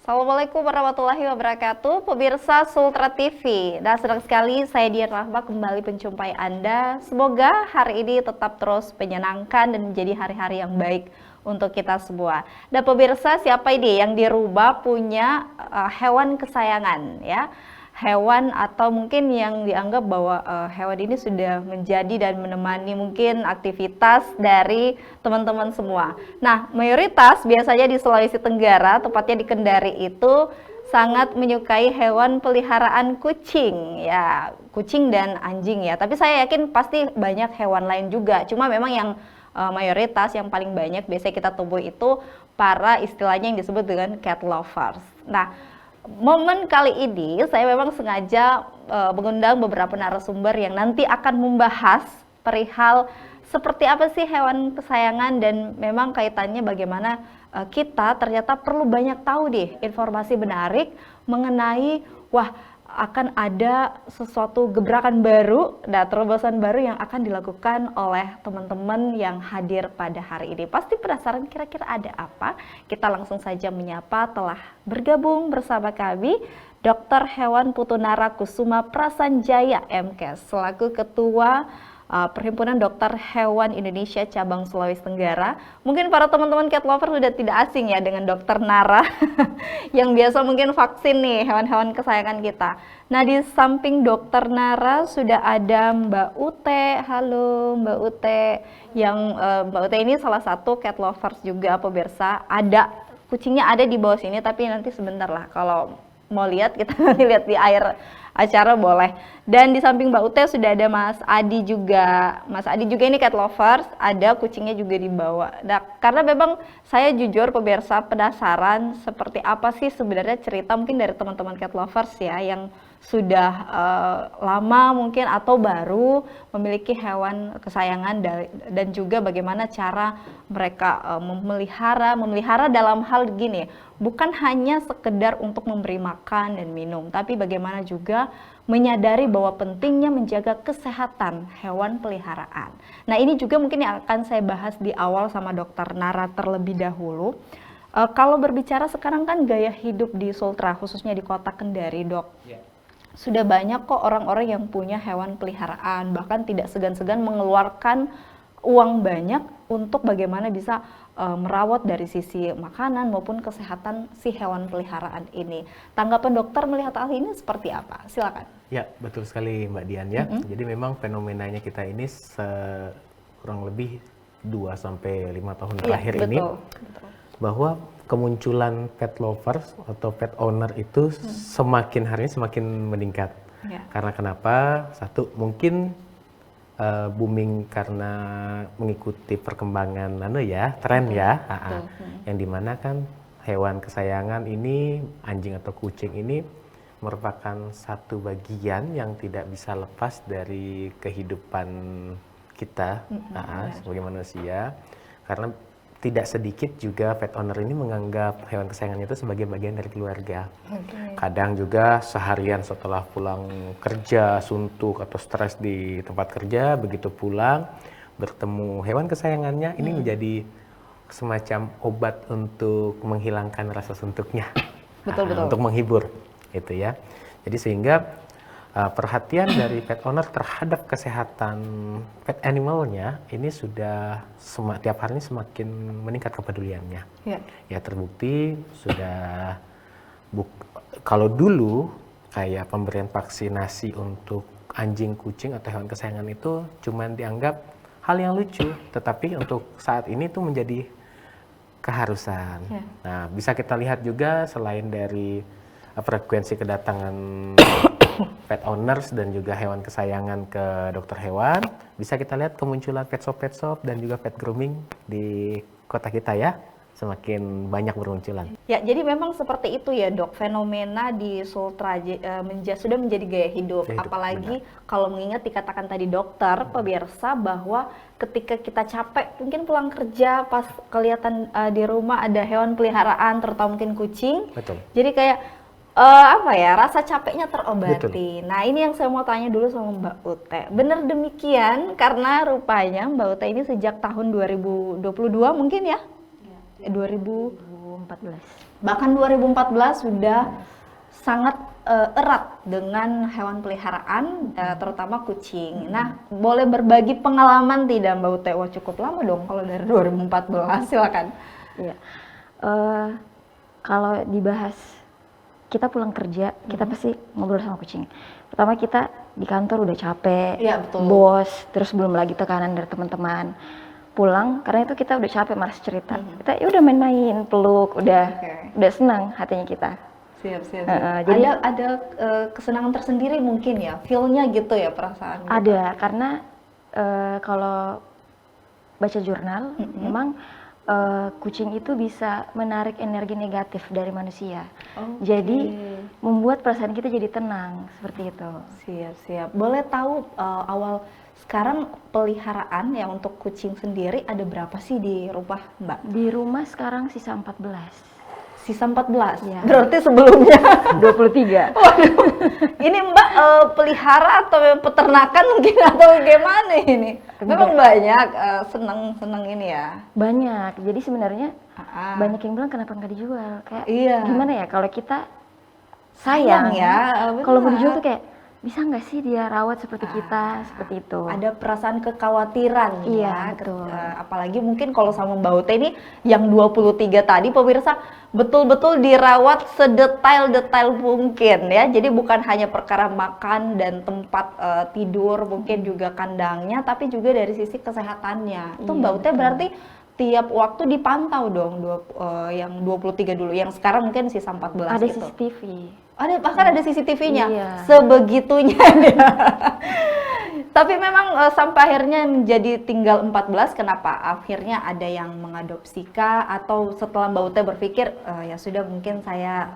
Assalamualaikum warahmatullahi wabarakatuh, pemirsa Sultra TV. Dan senang sekali saya Dian Rahma kembali menjumpai Anda. Semoga hari ini tetap terus menyenangkan dan menjadi hari-hari yang baik untuk kita semua. Dan pemirsa, siapa ini yang di rumah punya hewan kesayangan ya? Hewan atau mungkin yang dianggap bahwa hewan ini sudah menjadi dan menemani mungkin aktivitas dari teman-teman semua. Nah, mayoritas biasanya di Sulawesi Tenggara, tepatnya di Kendari itu sangat menyukai hewan peliharaan kucing ya, kucing dan anjing ya. Tapi saya yakin pasti banyak hewan lain juga. Cuma memang yang mayoritas yang paling banyak biasanya kita temui itu para istilahnya yang disebut dengan cat lovers. Nah, momen kali ini saya memang sengaja mengundang beberapa narasumber yang nanti akan membahas perihal seperti apa sih hewan kesayangan dan memang kaitannya bagaimana kita ternyata perlu banyak tahu deh informasi menarik mengenai akan ada sesuatu gebrakan baru dan terobosan baru yang akan dilakukan oleh teman-teman yang hadir pada hari ini. Pasti penasaran kira-kira ada apa? Kita langsung saja menyapa telah bergabung bersama kami Dr. Hewan Putunara Kusuma Prasanjaya MKes selaku Ketua Perhimpunan Dokter Hewan Indonesia Cabang Sulawesi Tenggara. Mungkin para teman-teman cat lover sudah tidak asing ya dengan Dokter Nara yang biasa mungkin vaksin nih hewan-hewan kesayangan kita. Nah, di samping Dokter Nara sudah ada Mbak Ute. Halo Mbak Ute, yang Mbak Ute ini salah satu cat lovers juga pemirsa. Ada kucingnya ada di bawah sini, tapi nanti sebentar lah kalau mau lihat kita nanti lihat di air acara boleh. Dan di samping Mbak Ute sudah ada Mas Adi juga. Mas Adi juga ini cat lovers, ada kucingnya juga dibawa. Nah, karena memang saya jujur pemirsa penasaran seperti apa sih sebenarnya cerita mungkin dari teman-teman cat lovers ya yang sudah lama mungkin atau baru memiliki hewan kesayangan dan juga bagaimana cara mereka memelihara dalam hal gini, bukan hanya sekedar untuk memberi makan dan minum, tapi bagaimana juga menyadari bahwa pentingnya menjaga kesehatan hewan peliharaan. Nah, ini juga mungkin yang akan saya bahas di awal sama Dokter Nara terlebih dahulu. Kalau berbicara sekarang kan gaya hidup di Sultra, khususnya di kota Kendari, Dok. Yeah. Sudah banyak kok orang-orang yang punya hewan peliharaan, bahkan tidak segan-segan mengeluarkan uang banyak untuk bagaimana bisa merawat dari sisi makanan maupun kesehatan si hewan peliharaan ini. Tanggapan dokter melihat hal ini seperti apa? Silakan. Ya, betul sekali Mbak Dian ya. Jadi memang fenomenanya kita ini kurang lebih 2-5 tahun terakhir ini bahwa kemunculan pet lovers atau pet owner itu semakin hari ini semakin meningkat. Karena kenapa? Satu, mungkin booming karena mengikuti perkembangan tren yang dimana kan hewan kesayangan ini, anjing atau kucing ini merupakan satu bagian yang tidak bisa lepas dari kehidupan kita sebagai manusia, karena tidak sedikit juga pet owner ini menganggap hewan kesayangannya itu sebagai bagian dari keluarga. Kadang juga seharian setelah pulang kerja, suntuk atau stres di tempat kerja, begitu pulang bertemu hewan kesayangannya, ini menjadi semacam obat untuk menghilangkan rasa suntuknya. Betul. Untuk menghibur, itu ya. Jadi sehingga perhatian dari pet owner terhadap kesehatan pet animalnya ini sudah tiap hari ini semakin meningkat kepeduliannya. Ya terbukti sudah kalau dulu kayak pemberian vaksinasi untuk anjing, kucing atau hewan kesayangan itu cuma dianggap hal yang lucu, tetapi untuk saat ini itu menjadi keharusan. Nah, bisa kita lihat juga selain dari frekuensi kedatangan pet owners dan juga hewan kesayangan ke dokter hewan, bisa kita lihat kemunculan pet shop dan juga pet grooming di kota kita ya, semakin banyak bermunculan. Ya, jadi memang seperti itu ya Dok, fenomena di Sultra sudah menjadi gaya hidup. Apalagi kalau mengingat dikatakan tadi dokter, pemirsa, bahwa ketika kita capek, mungkin pulang kerja pas kelihatan di rumah ada hewan peliharaan, terutama mungkin kucing. Jadi kayak rasa capeknya terobati. Nah, ini yang saya mau tanya dulu sama Mbak Ute. Benar demikian, karena rupanya Mbak Ute ini sejak tahun 2022 mungkin ya? 2014. Bahkan 2014 sudah sangat erat dengan hewan peliharaan, terutama kucing. Nah, boleh berbagi pengalaman tidak Mbak Ute? Wah, cukup lama dong kalau dari 2014, silakan. Iya. Kalau dibahas kita pulang kerja, kita pasti ngobrol sama kucing. Pertama kita di kantor udah capek, Iya, betul. bos, terus belum lagi tekanan dari teman-teman. Pulang karena itu kita udah capek malas cerita. Kita ya udah main-main, peluk, udah senang hatinya kita. Siap. Jadi ada kesenangan tersendiri mungkin ya, feel-nya gitu ya, perasaan. ada karena kalau baca jurnal memang kucing itu bisa menarik energi negatif dari manusia. Jadi membuat perasaan kita jadi tenang seperti itu. Siap. Boleh tahu awal sekarang peliharaan yang untuk kucing sendiri ada berapa sih di rumah Mbak? Di rumah sekarang sisa 14. Sisa 14? Ya. Berarti sebelumnya 23. Waduh, ini Mbak pelihara atau peternakan mungkin atau gimana ini? Memang banyak seneng ini ya. Banyak. Jadi sebenarnya banyak yang bilang kenapa nggak dijual? Kayak gimana ya kalau kita sayang ya. Kalau mau dijual tuh kayak bisa nggak sih dia rawat seperti kita, seperti itu. Ada perasaan kekhawatiran Iya, ya. betul. Apalagi mungkin kalau sama Mbak Ute ini yang 23 tadi pemirsa betul-betul dirawat sedetail-detail mungkin ya. Jadi bukan hanya perkara makan dan tempat tidur, mungkin juga kandangnya, tapi juga dari sisi kesehatannya. Itu Mbak Ute berarti tiap waktu dipantau dong, yang 23 dulu, yang sekarang mungkin sisa 14 Ada gitu. CCTV. Bahkan ada CCTV-nya, Iya. sebegitunya ya. Tapi memang sampai akhirnya menjadi tinggal 14, kenapa? Akhirnya ada yang mengadopsi kah? Atau setelah Mbak Ute berpikir, ya sudah mungkin saya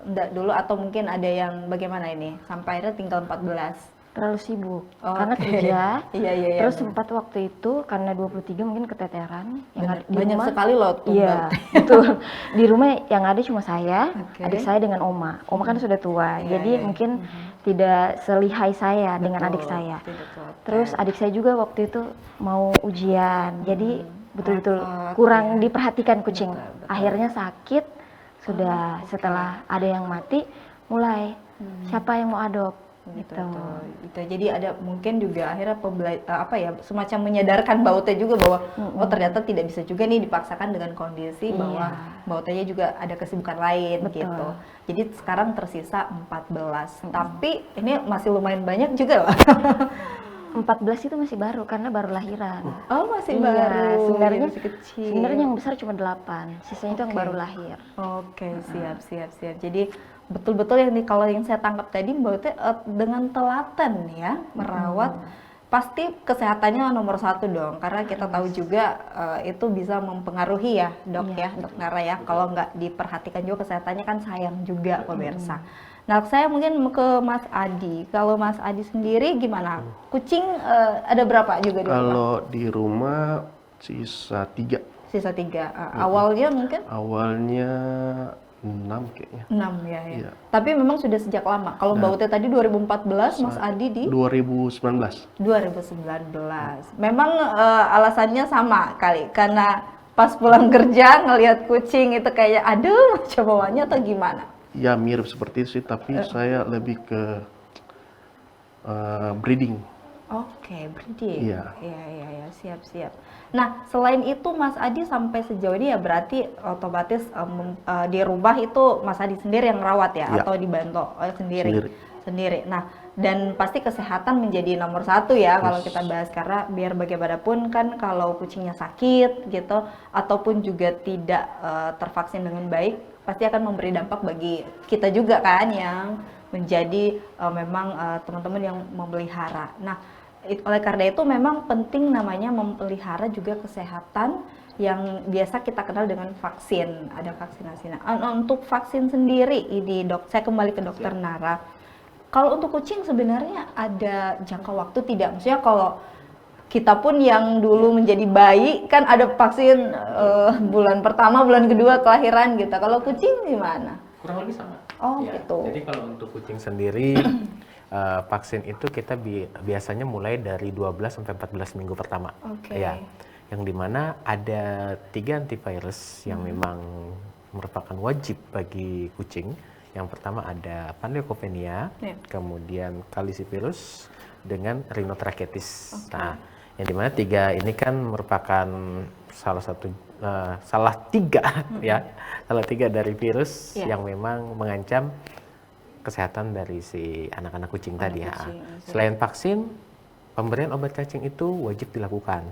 enggak dulu, atau mungkin ada yang bagaimana ini? Sampai akhirnya tinggal 14. Terlalu sibuk karena kerja. Iya. Terus sempat waktu itu karena 23 mungkin keteteran. Di Banyak rumah, sekali loh iya, betul. Di rumah yang ada cuma saya, adik saya dengan Oma. Oma kan sudah tua, jadi mungkin tidak selihai saya dengan adik saya. Terus adik saya juga waktu itu mau ujian, jadi betul-betul kurang diperhatikan kucing. Akhirnya sakit, sudah setelah ada yang mati, mulai siapa yang mau adopt. Gitu. Jadi ada mungkin juga akhirnya semacam menyadarkan Mbak Ute juga bahwa oh ternyata tidak bisa juga nih dipaksakan dengan kondisi bahwa Mbak Ute juga ada kesibukan lain. Betul. Gitu. Jadi sekarang tersisa 14. Tapi ini masih lumayan banyak juga loh. 14 itu masih baru karena baru lahiran. Oh, masih baru. Sebenarnya masih kecil. Sebenarnya yang besar cuma 8, sisanya itu yang baru lahir. Oke, siap. Jadi betul-betul yang kalau yang saya tangkap tadi Mbak Ute dengan telaten ya merawat, pasti kesehatannya nomor 1 dong, karena kita tahu juga itu bisa mempengaruhi ya dok dok Nara ya, kalau nggak diperhatikan juga kesehatannya kan sayang juga pemirsa. Nah saya mungkin ke Mas Adi, kalau Mas Adi sendiri gimana? Kucing ada berapa juga di rumah? Kalau di rumah sisa 3. Sisa 3, awalnya mungkin? Awalnya 6 kayaknya. 6 ya. Iya. Tapi memang sudah sejak lama. Kalau Mbak Ute tadi 2014, Mas Adi di 2019. 2019. Memang alasannya sama kali, karena pas pulang kerja ngelihat kucing itu kayak aduh macam bawaannya atau gimana? Ya mirip seperti itu sih, tapi saya lebih ke breeding. Oke, breeding. Iya. Iya, siap. Nah, selain itu Mas Adi sampai sejauh ini ya berarti otomatis di rumah itu Mas Adi sendiri yang rawat ya, Iya. atau dibantu sendiri. Nah, dan pasti kesehatan menjadi nomor 1 ya kalau kita bahas, karena biar bagaimanapun kan kalau kucingnya sakit gitu ataupun juga tidak tervaksin dengan baik, pasti akan memberi dampak bagi kita juga kan yang menjadi memang teman-teman yang memelihara. Nah, oleh karena itu memang penting namanya memelihara juga kesehatan yang biasa kita kenal dengan vaksin, ada vaksinasi. Nah, untuk vaksin sendiri ini dok, saya kembali ke dokter Nara. Kalau untuk kucing sebenarnya ada jangka waktu tidak? Maksudnya kalau kita pun yang dulu menjadi bayi kan ada vaksin bulan pertama, bulan kedua kelahiran gitu. Kalau kucing gimana? Kurang lebih sama. Oh Ya, gitu. Jadi kalau untuk kucing sendiri vaksin itu kita biasanya mulai dari 12 sampai 14 minggu pertama. Oke. Ya. yang dimana ada 3 antivirus yang memang merupakan wajib bagi kucing. Yang pertama ada Panleukopenia, kemudian Calicivirus dengan Rhinotrachetis. Nah, yang dimana 3 ini kan merupakan salah tiga dari virus yang memang mengancam kesehatan dari si anak-anak kucing tadi. Selain vaksin, pemberian obat cacing itu wajib dilakukan.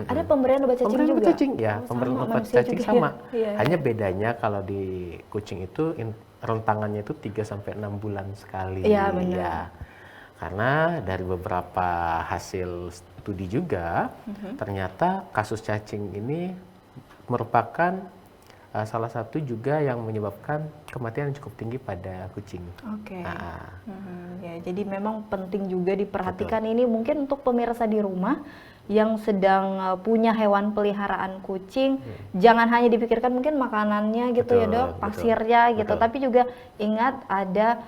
Ada pemberian obat cacing juga? Pemberian obat cacing sama. Hanya bedanya kalau di kucing itu rentangannya itu 3-6 bulan sekali. Iya, benar. Ya. Karena dari beberapa hasil studi juga, ternyata kasus cacing ini merupakan salah satu juga yang menyebabkan kematian yang cukup tinggi pada kucing. Ya, jadi memang penting juga diperhatikan. Ini mungkin untuk pemirsa di rumah yang sedang punya hewan peliharaan kucing, jangan hanya dipikirkan mungkin makanannya gitu ya dok, pasirnya gitu, tapi juga ingat ada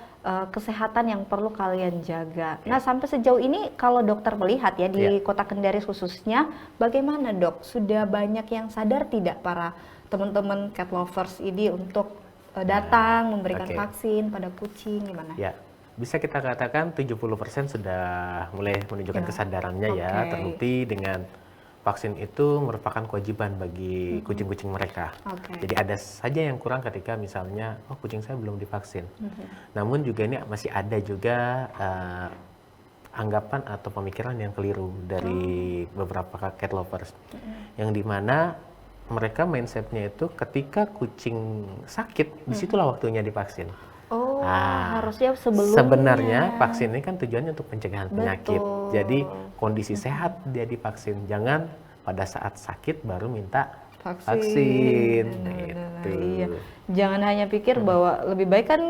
kesehatan yang perlu kalian jaga. Nah, sampai sejauh ini kalau dokter melihat ya di Kota Kendari khususnya, bagaimana dok? Sudah banyak yang sadar tidak para teman-teman cat lovers ini untuk datang memberikan vaksin pada kucing, gimana? Ya, bisa kita katakan 70% sudah mulai menunjukkan kesadarannya ya, terbukti dengan vaksin itu merupakan kewajiban bagi kucing-kucing mereka. Jadi ada saja yang kurang ketika misalnya, oh kucing saya belum divaksin. Namun juga ini masih ada juga anggapan atau pemikiran yang keliru dari beberapa cat lovers, yang dimana mereka mindsetnya itu ketika kucing sakit, disitulah waktunya divaksin. Harusnya sebelumnya. Sebenarnya vaksin ini kan tujuannya untuk pencegahan penyakit. Jadi kondisi sehat dia divaksin, jangan pada saat sakit baru minta vaksin. Iya. Jangan hanya pikir bahwa lebih baik kan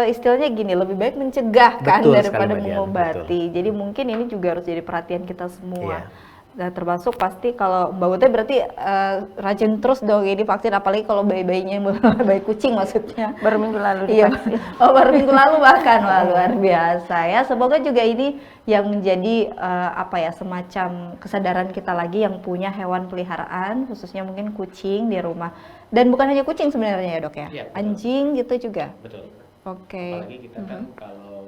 istilahnya gini, lebih baik mencegah kan daripada mengobati. Jadi mungkin ini juga harus jadi perhatian kita semua. Nah, termasuk pasti kalau Mbak Ute berarti rajin terus dong ini vaksin, apalagi kalau bayi-bayinya bayi kucing maksudnya. Baru minggu lalu divaksin. Baru minggu lalu bahkan. Wah, luar biasa ya. Semoga juga ini yang menjadi semacam kesadaran kita lagi yang punya hewan peliharaan, khususnya mungkin kucing di rumah. Dan bukan hanya kucing sebenarnya ya dok ya? Anjing gitu juga? Betul. Apalagi kita kan kalau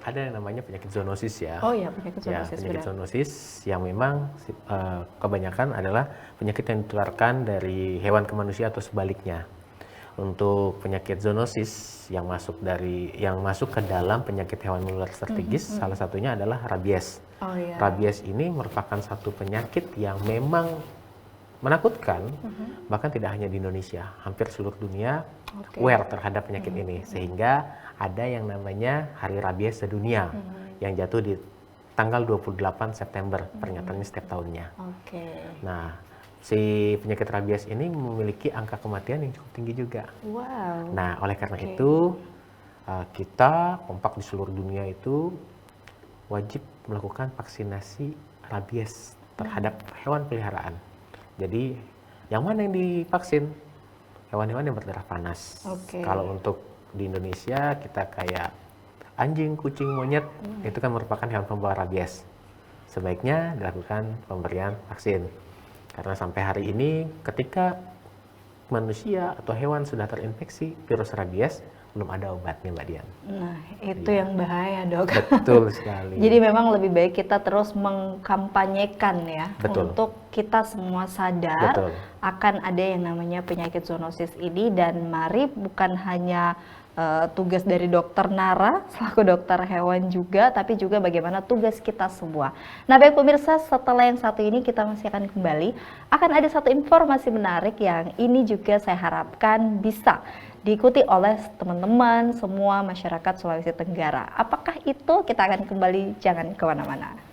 ada yang namanya penyakit zoonosis ya. Penyakit zoonosis. Penyakit zoonosis yang memang kebanyakan adalah penyakit yang ditularkan dari hewan ke manusia atau sebaliknya. Untuk penyakit zoonosis yang masuk ke dalam penyakit hewan menular strategis, salah satunya adalah rabies. Rabies ini merupakan satu penyakit yang memang menakutkan, bahkan tidak hanya di Indonesia, hampir seluruh dunia aware terhadap penyakit ini, sehingga ada yang namanya Hari Rabies Sedunia yang jatuh di tanggal 28 September, pernyataannya setiap tahunnya. Nah, si penyakit rabies ini memiliki angka kematian yang cukup tinggi juga. Nah, oleh karena itu kita kompak di seluruh dunia itu wajib melakukan vaksinasi rabies terhadap hewan peliharaan. Jadi, yang mana yang divaksin? Hewan-hewan yang berdarah panas. Kalau untuk di Indonesia kita kayak anjing, kucing, monyet, itu kan merupakan hewan pembawa rabies. Sebaiknya dilakukan pemberian vaksin. Karena sampai hari ini ketika manusia atau hewan sudah terinfeksi virus rabies, belum ada obatnya Mbak Dian. Nah, itu yang bahaya dok. Betul sekali. Jadi memang lebih baik kita terus mengkampanyekan ya, untuk kita semua sadar akan ada yang namanya penyakit zoonosis ini, dan mari bukan hanya tugas dari dokter Nara selaku dokter hewan juga, tapi juga bagaimana tugas kita semua. Nah baik pemirsa, setelah yang satu ini kita masih akan kembali, akan ada satu informasi menarik yang ini juga saya harapkan bisa diikuti oleh teman-teman semua masyarakat Sulawesi Tenggara. Apakah itu? Kita akan kembali, jangan kemana-mana.